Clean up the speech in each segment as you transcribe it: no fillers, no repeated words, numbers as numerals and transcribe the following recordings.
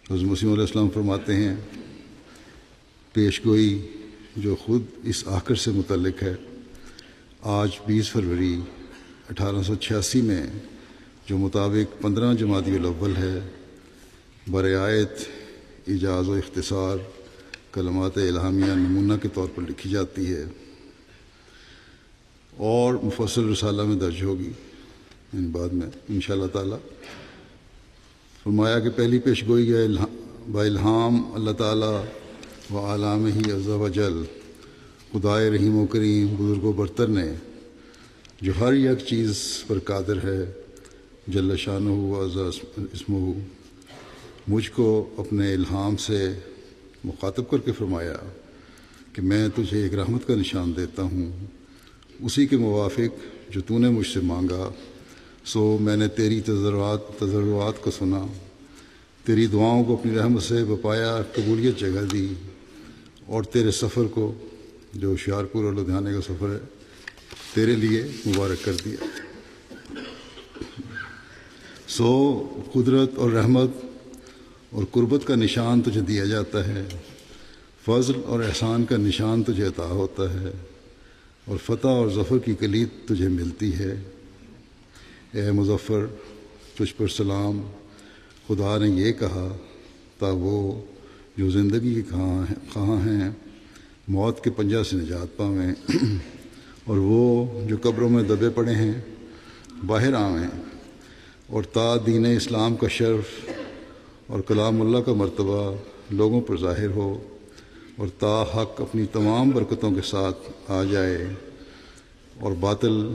حضرت مسیح علیہ السلام فرماتے ہیں پیش گوئی جو خود اس آخر سے متعلق ہے، آج 20 فروری 1886 میں جو مطابق 15 جمادی الاول ہے، برعایت ایجاز و اختصار کلمات الہامیہ نمونہ کے طور پر لکھی جاتی ہے اور مفصل رسالہ میں درج ہوگی بعد میں انشاءاللہ تعالی۔ فرمایا کہ پہلی پیش گوئی ہے با الہام اللہ تعالیٰ و عالمہ عز و جل، خدائے رحیم و کریم بزرگ و برتر نے جو ہر یک چیز پر قادر ہے، جل شانہ و عز اسمہ، مجھ کو اپنے الہام سے مخاطب کر کے فرمایا کہ میں تجھے ایک رحمت کا نشان دیتا ہوں، اسی کے موافق جو تو نے مجھ سے مانگا، سو میں نے تیری تضرعات کو سنا، تیری دعاؤں کو اپنی رحمت سے بپایا قبولیت جگہ دی، اور تیرے سفر کو جو ہوشیارپور اور لدھیانے کا سفر ہے تیرے لیے مبارک کر دیا۔ سو قدرت اور رحمت اور قربت کا نشان تجھے دیا جاتا ہے، فضل اور احسان کا نشان تجھے عطا ہوتا ہے، اور فتح اور ظفر کی کلید تجھے ملتی ہے۔ اے مظفر، تجھ پر سلام، خدا نے یہ کہا تا وہ جو زندگی کے خواہاں ہیں موت کے پنجہ سے نجات پاویں، اور وہ جو قبروں میں دبے پڑے ہیں باہر آویں، اور تا دین اسلام کا شرف اور کلام اللہ کا مرتبہ لوگوں پر ظاہر ہو، اور تا حق اپنی تمام برکتوں کے ساتھ آ جائے اور باطل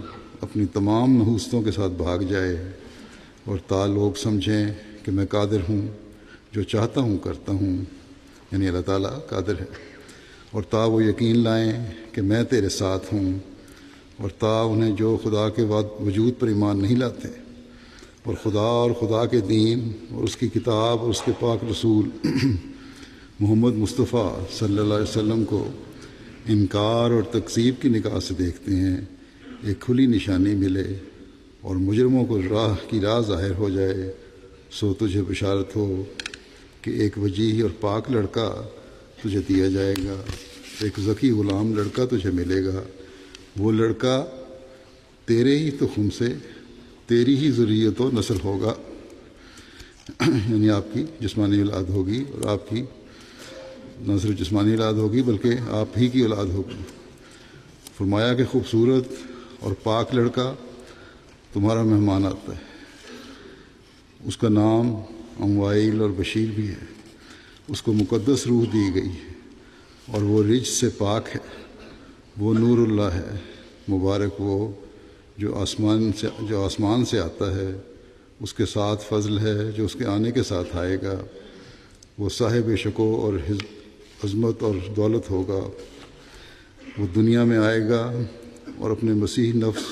اپنی تمام نحوستوں کے ساتھ بھاگ جائے، اور تا لوگ سمجھیں کہ میں قادر ہوں، جو چاہتا ہوں کرتا ہوں، یعنی اللہ تعالیٰ قادر ہے، اور تا وہ یقین لائیں کہ میں تیرے ساتھ ہوں، اور تا انہیں جو خدا کے وجود پر ایمان نہیں لاتے اور خدا کے دین اور اس کی کتاب اور اس کے پاک رسول محمد مصطفیٰ صلی اللہ علیہ وسلم کو انکار اور تکذیب کی نگاہ سے دیکھتے ہیں، ایک کھلی نشانی ملے اور مجرموں کو راہ ظاہر ہو جائے، سو تجھے بشارت ہو کہ ایک وجیح اور پاک لڑکا تجھے دیا جائے گا، ایک ذکی غلام لڑکا تجھے ملے گا، وہ لڑکا تیرے ہی تخم سے تیری ہی ذریت و نسل ہوگا، یعنی آپ کی جسمانی اولاد ہوگی، اور آپ کی نہ صرف جسمانی اولاد ہوگی بلکہ آپ ہی کی اولاد ہوگی۔ فرمایا کہ خوبصورت اور پاک لڑکا تمہارا مہمان آتا ہے، اس کا نام اموائل اور بشیر بھی ہے، اس کو مقدس روح دی گئی ہے، اور وہ رجس سے پاک ہے، وہ نور اللہ ہے، مبارک وہ جو آسمان سے آتا ہے، اس کے ساتھ فضل ہے جو اس کے آنے کے ساتھ آئے گا، وہ صاحب شکو اور عظمت اور دولت ہوگا، وہ دنیا میں آئے گا اور اپنے مسیح نفس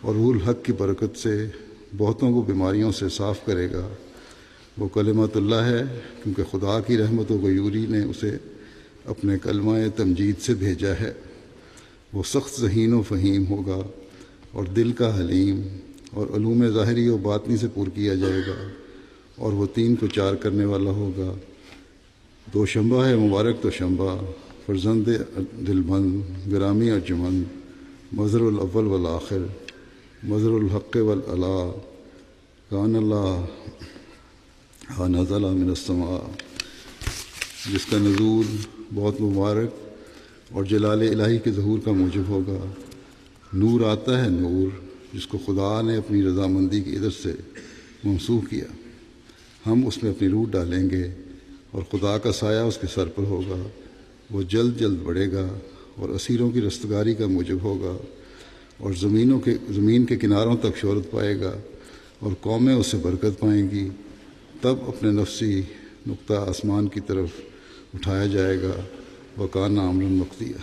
اور روح الحق کی برکت سے بہتوں کو بیماریوں سے صاف کرے گا، وہ کلمت اللہ ہے کیونکہ خدا کی رحمت و غیوری نے اسے اپنے کلمہ تمجید سے بھیجا ہے، وہ سخت ذہین و فہیم ہوگا اور دل کا حلیم، اور علوم ظاہری و باطنی سے پور کیا جائے گا، اور وہ 3 کو 4 کرنے والا ہوگا۔ دوشنبہ ہے مبارک توشنبہ، فرزند دلبند گرامی ارجمند، مظہر الاول والآخر، مظہر الحق والعلا، کان اللہ نزل من السماء، جس کا نزول بہت مبارک اور جلال الہی کے ظہور کا موجب ہوگا۔ نور آتا ہے نور، جس کو خدا نے اپنی رضامندی کی اذن سے منسوخ کیا، ہم اس میں اپنی روح ڈالیں گے، اور خدا کا سایہ اس کے سر پر ہوگا، وہ جلد جلد بڑھے گا اور اسیروں کی رستگاری کا موجب ہوگا، اور زمین کے کناروں تک شہرت پائے گا، اور قومیں اس سے برکت پائیں گی۔ تب اپنے نفسی نقطہ آسمان کی طرف اٹھایا جائے گا، وکان امرا مقضیہ۔